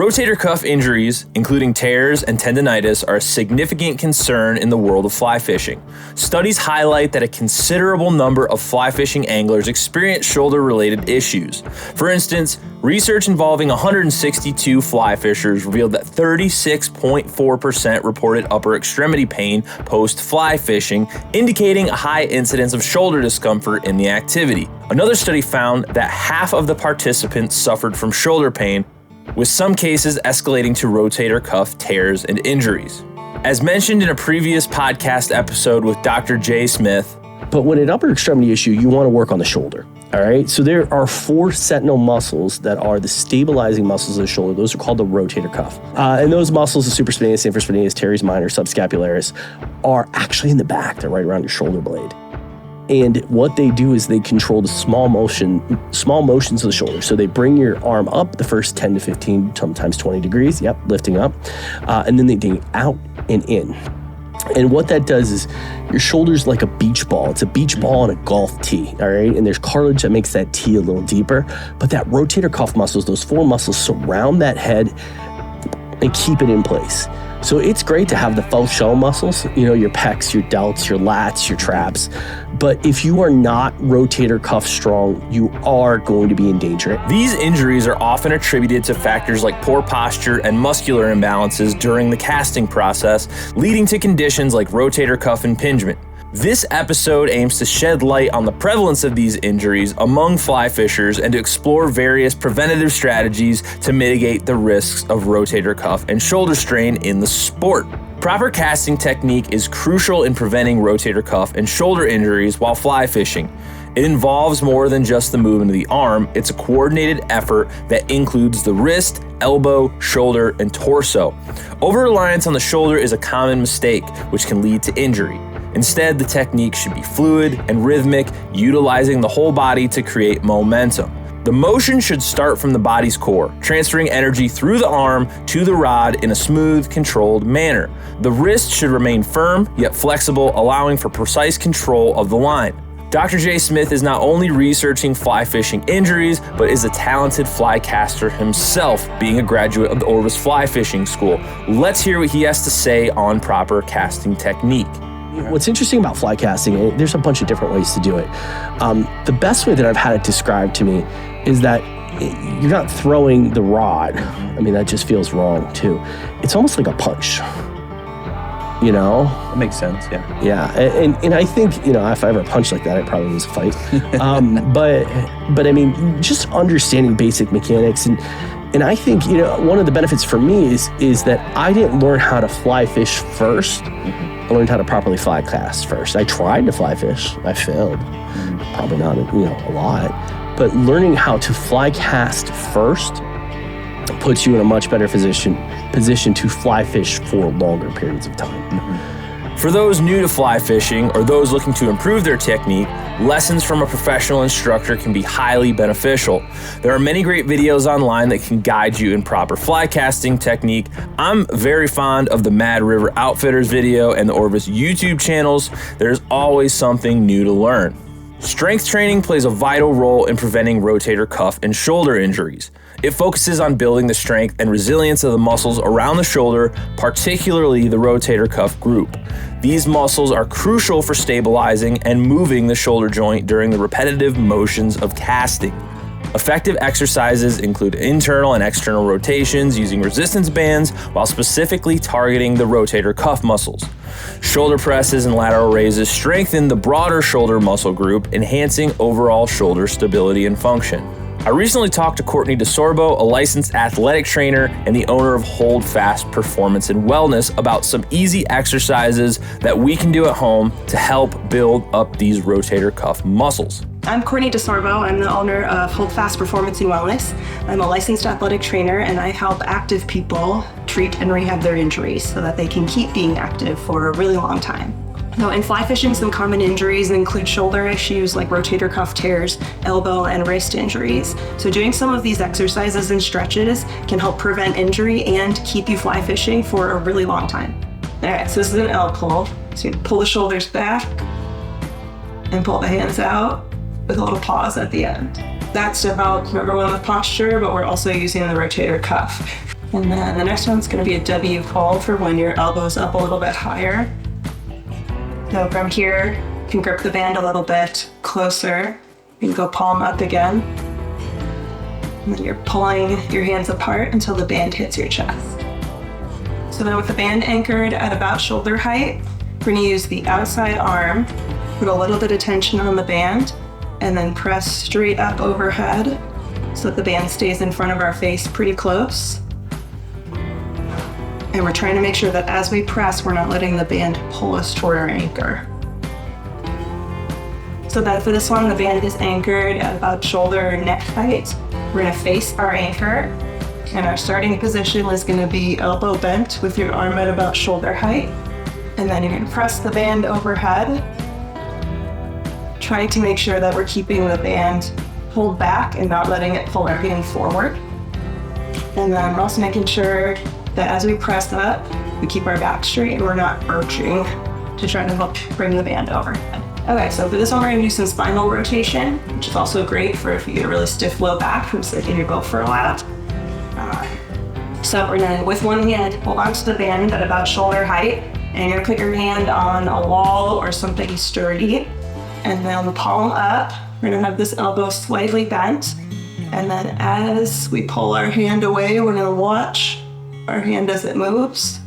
Rotator cuff injuries, including tears and tendinitis, are a significant concern in the world of fly fishing. Studies highlight that a considerable number of fly fishing anglers experience shoulder-related issues. For instance, research involving 162 fly fishers revealed that 36.4% reported upper extremity pain post-fly fishing, indicating a high incidence of shoulder discomfort in the activity. Another study found that half of the participants suffered from shoulder pain, with some cases escalating to rotator cuff tears and injuries. As mentioned in a previous podcast episode with Dr. Jay Smith. But when an upper extremity issue, you want to work on the shoulder, all right? So there are 4 sentinel muscles that are the stabilizing muscles of the shoulder. Those are called the rotator cuff. And those muscles, the supraspinatus, infraspinatus, teres minor, subscapularis, are actually in the back. They're right around your shoulder blade. And what they do is they control the small motions of the shoulder. So they bring your arm up the first 10 to 15, sometimes 20 degrees, lifting up, and then they dig out and in. And what that does is your shoulder's like a beach ball. It's a beach ball on a golf tee, all right? And there's cartilage that makes that tee a little deeper. But that rotator cuff muscles, those 4 muscles surround that head and keep it in place. So it's great to have the faux shell muscles, your pecs, your delts, your lats, your traps. But if you are not rotator cuff strong, you are going to be in danger. These injuries are often attributed to factors like poor posture and muscular imbalances during the casting process, leading to conditions like rotator cuff impingement. This episode aims to shed light on the prevalence of these injuries among fly fishers and to explore various preventative strategies to mitigate the risks of rotator cuff and shoulder strain in the sport. Proper casting technique is crucial in preventing rotator cuff and shoulder injuries while fly fishing. It involves more than just the movement of the arm. It's a coordinated effort that includes the wrist, elbow, shoulder, and torso. Over-reliance on the shoulder is a common mistake, which can lead to injury. Instead, the technique should be fluid and rhythmic, utilizing the whole body to create momentum. The motion should start from the body's core, transferring energy through the arm to the rod in a smooth, controlled manner. The wrist should remain firm, yet flexible, allowing for precise control of the line. Dr. Jay Smith is not only researching fly fishing injuries, but is a talented fly caster himself, being a graduate of the Orvis Fly Fishing School. Let's hear what he has to say on proper casting technique. What's interesting about fly casting, there's a bunch of different ways to do it. The best way that I've had it described to me is that you're not throwing the rod. I mean, that just feels wrong too. It's almost like a punch, That makes sense, yeah. Yeah, and I think, if I ever punched like that, I'd probably lose a fight. But I mean, just understanding basic mechanics and I think, one of the benefits for me is that I didn't learn how to fly fish first. I learned how to properly fly cast first. I tried to fly fish. I failed. Probably not, a lot. But learning how to fly cast first puts you in a much better position to fly fish for longer periods of time. For those new to fly fishing or those looking to improve their technique, lessons from a professional instructor can be highly beneficial. There are many great videos online that can guide you in proper fly casting technique. I'm very fond of the Mad River Outfitters video and the Orvis YouTube channels. There's always something new to learn. Strength training plays a vital role in preventing rotator cuff and shoulder injuries. It focuses on building the strength and resilience of the muscles around the shoulder, particularly the rotator cuff group. These muscles are crucial for stabilizing and moving the shoulder joint during the repetitive motions of casting. Effective exercises include internal and external rotations using resistance bands while specifically targeting the rotator cuff muscles. Shoulder presses and lateral raises strengthen the broader shoulder muscle group, enhancing overall shoulder stability and function. I recently talked to Courtney DeSorbo, a licensed athletic trainer and the owner of Hold Fast Performance and Wellness, about some easy exercises that we can do at home to help build up these rotator cuff muscles. I'm Courtney DeSorbo. I'm the owner of Hold Fast Performance and Wellness. I'm a licensed athletic trainer and I help active people treat and rehab their injuries so that they can keep being active for a really long time. Now, in fly fishing, some common injuries include shoulder issues like rotator cuff tears, elbow and wrist injuries. So doing some of these exercises and stretches can help prevent injury and keep you fly fishing for a really long time. All right, so this is an L pull. So you pull the shoulders back and pull the hands out with a little pause at the end. That's to help, number one, with posture, but we're also using the rotator cuff. And then the next one's gonna be a W pull for when your elbow's up a little bit higher. So from here, you can grip the band a little bit closer. You can go palm up again. And then you're pulling your hands apart until the band hits your chest. So then with the band anchored at about shoulder height, we're gonna use the outside arm, put a little bit of tension on the band, and then press straight up overhead so that the band stays in front of our face pretty close. And we're trying to make sure that as we press, we're not letting the band pull us toward our anchor. So that for this one, the band is anchored at about shoulder neck height. We're gonna face our anchor, and our starting position is gonna be elbow bent with your arm at about shoulder height. And then you're gonna press the band overhead, trying to make sure that we're keeping the band pulled back and not letting it pull our hand forward. And then we're also making sure that as we press up, we keep our back straight and we're not arching to try to help bring the band overhead. Okay, so for this one, we're gonna do some spinal rotation, which is also great for if you get a really stiff low back from sitting in your boat for a while. So we're gonna, with one hand, hold onto the band at about shoulder height, and you're gonna put your hand on a wall or something sturdy, and then palm up. We're gonna have this elbow slightly bent, and then as we pull our hand away, we're gonna watch our hand as it moves,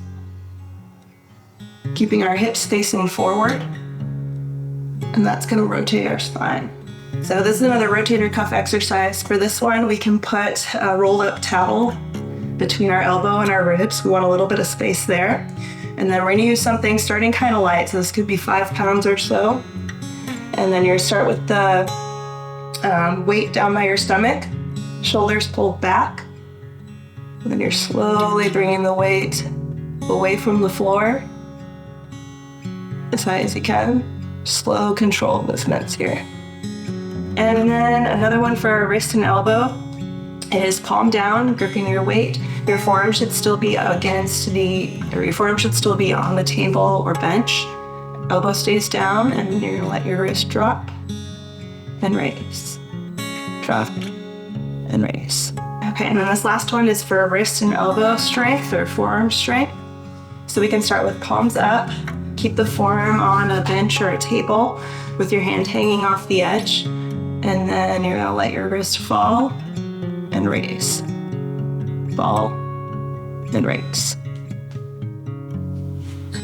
keeping our hips facing forward, and that's gonna rotate our spine. So this is another rotator cuff exercise. For this one, we can put a rolled up towel between our elbow and our ribs. We want a little bit of space there. And then we're gonna use something starting kind of light. So this could be 5 pounds or so. And then you're gonna start with the weight down by your stomach, shoulders pulled back. And then you're slowly bringing the weight away from the floor as high as you can. Slow, controlled movements here. And then another one for our wrist and elbow is palm down, gripping your weight. Your forearm should still be on the table or bench. Elbow stays down, and you're gonna let your wrist drop and raise. Drop and raise. Okay, and then this last one is for wrist and elbow strength or forearm strength. So we can start with palms up. Keep the forearm on a bench or a table with your hand hanging off the edge. And then you're gonna let your wrist fall and raise. Fall and raise.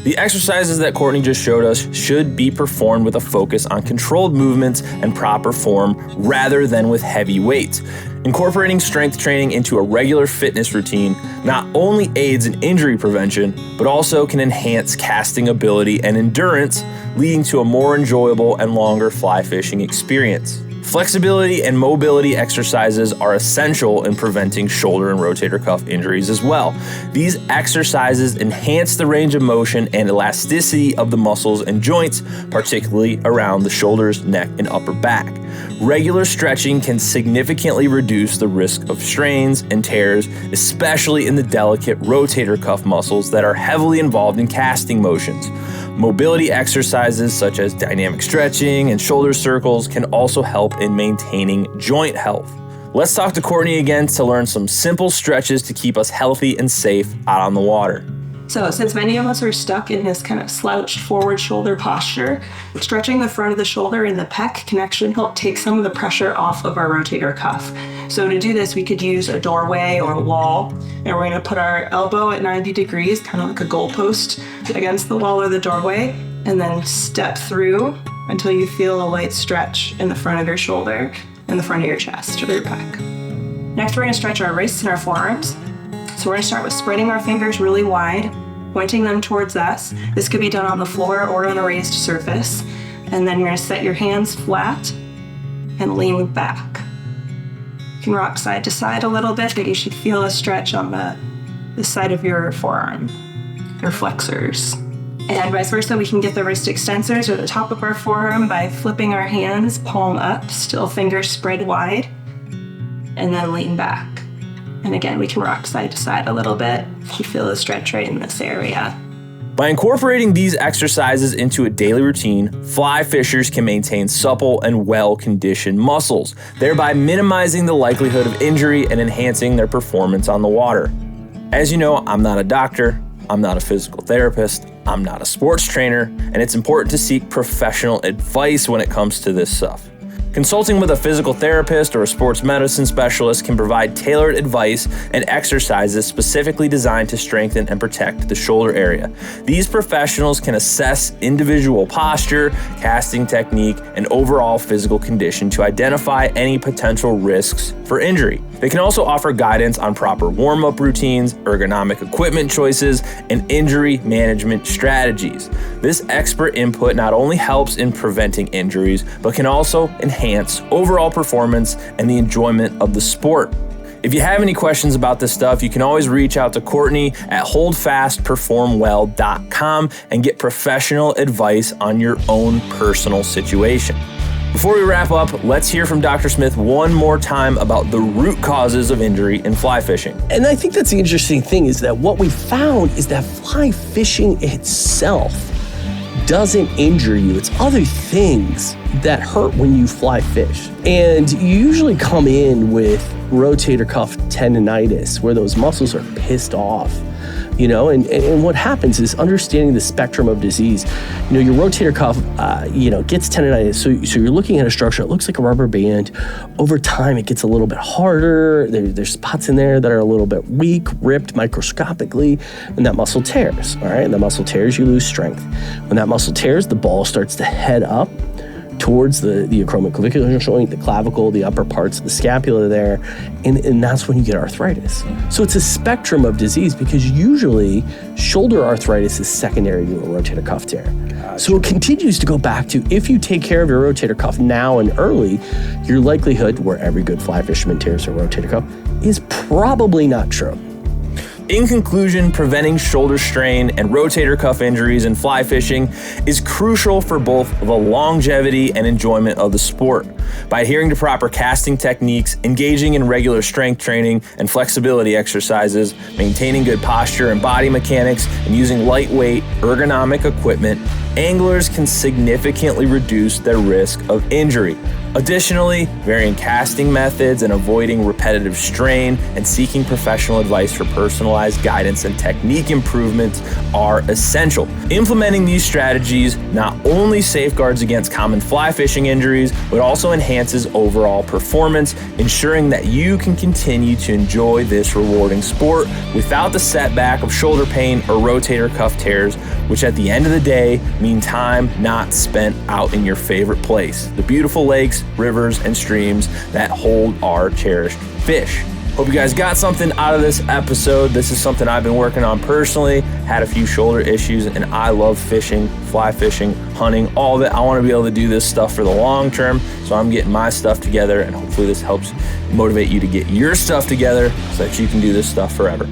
The exercises that Courtney just showed us should be performed with a focus on controlled movements and proper form rather than with heavy weights. Incorporating strength training into a regular fitness routine not only aids in injury prevention, but also can enhance casting ability and endurance, leading to a more enjoyable and longer fly fishing experience. Flexibility and mobility exercises are essential in preventing shoulder and rotator cuff injuries as well. These exercises enhance the range of motion and elasticity of the muscles and joints, particularly around the shoulders, neck, and upper back. Regular stretching can significantly reduce the risk of strains and tears, especially in the delicate rotator cuff muscles that are heavily involved in casting motions. Mobility exercises such as dynamic stretching and shoulder circles can also help in maintaining joint health. Let's talk to Courtney again to learn some simple stretches to keep us healthy and safe out on the water. So since many of us are stuck in this kind of slouched forward shoulder posture, stretching the front of the shoulder and the pec can actually help take some of the pressure off of our rotator cuff. So to do this, we could use a doorway or a wall, and we're gonna put our elbow at 90 degrees, kind of like a goalpost against the wall or the doorway, and then step through until you feel a light stretch in the front of your shoulder and the front of your chest or your pec. Next, we're gonna stretch our wrists and our forearms. So we're gonna start with spreading our fingers really wide, pointing them towards us. This could be done on the floor or on a raised surface. And then you're gonna set your hands flat and lean back. You can rock side to side a little bit, but you should feel a stretch on the side of your forearm, your flexors. And vice versa, we can get the wrist extensors or the top of our forearm by flipping our hands palm up, still fingers spread wide, and then lean back. And again, we can rock side to side a little bit if you feel a stretch right in this area. By incorporating these exercises into a daily routine, fly fishers can maintain supple and well-conditioned muscles, thereby minimizing the likelihood of injury and enhancing their performance on the water. As you know, I'm not a doctor, I'm not a physical therapist, I'm not a sports trainer, and it's important to seek professional advice when it comes to this stuff. Consulting with a physical therapist or a sports medicine specialist can provide tailored advice and exercises specifically designed to strengthen and protect the shoulder area. These professionals can assess individual posture, casting technique, and overall physical condition to identify any potential risks for injury. They can also offer guidance on proper warm-up routines, ergonomic equipment choices, and injury management strategies. This expert input not only helps in preventing injuries, but can also enhance overall performance and the enjoyment of the sport. If you have any questions about this stuff, you can always reach out to Courtney at holdfastperformwell.com and get professional advice on your own personal situation. Before we wrap up, let's hear from Dr. Smith one more time about the root causes of injury in fly fishing. And I think that's the interesting thing, is that what we found is that fly fishing itself doesn't injure you. It's other things that hurt when you fly fish. And you usually come in with rotator cuff tendonitis, where those muscles are pissed off. And what happens is understanding the spectrum of disease. Your rotator cuff, gets tendonitis. So you're looking at a structure that looks like a rubber band. Over time, it gets a little bit harder. There's spots in there that are a little bit weak, ripped microscopically, and that muscle tears. All right, and the muscle tears, you lose strength. When that muscle tears, the ball starts to head up towards the acromioclavicular joint, the clavicle, the upper parts of the scapula there, and that's when you get arthritis. So it's a spectrum of disease, because usually shoulder arthritis is secondary to a rotator cuff tear. So it continues to go back to, if you take care of your rotator cuff now and early, your likelihood, where every good fly fisherman tears their rotator cuff, is probably not true. In conclusion, preventing shoulder strain and rotator cuff injuries in fly fishing is crucial for both the longevity and enjoyment of the sport. By adhering to proper casting techniques, engaging in regular strength training and flexibility exercises, maintaining good posture and body mechanics, and using lightweight, ergonomic equipment, anglers can significantly reduce their risk of injury. Additionally, varying casting methods and avoiding repetitive strain and seeking professional advice for personalized guidance and technique improvements are essential. Implementing these strategies not only safeguards against common fly fishing injuries, but also enhances overall performance, ensuring that you can continue to enjoy this rewarding sport without the setback of shoulder pain or rotator cuff tears, which at the end of the day mean time not spent out in your favorite place, the beautiful lakes, rivers, and streams that hold our cherished fish. Hope you guys got something out of this episode. This is something I've been working on personally, had a few shoulder issues, and I love fishing, fly fishing, hunting, all of it. I want to be able to do this stuff for the long term, so I'm getting my stuff together, and hopefully this helps motivate you to get your stuff together so that you can do this stuff forever.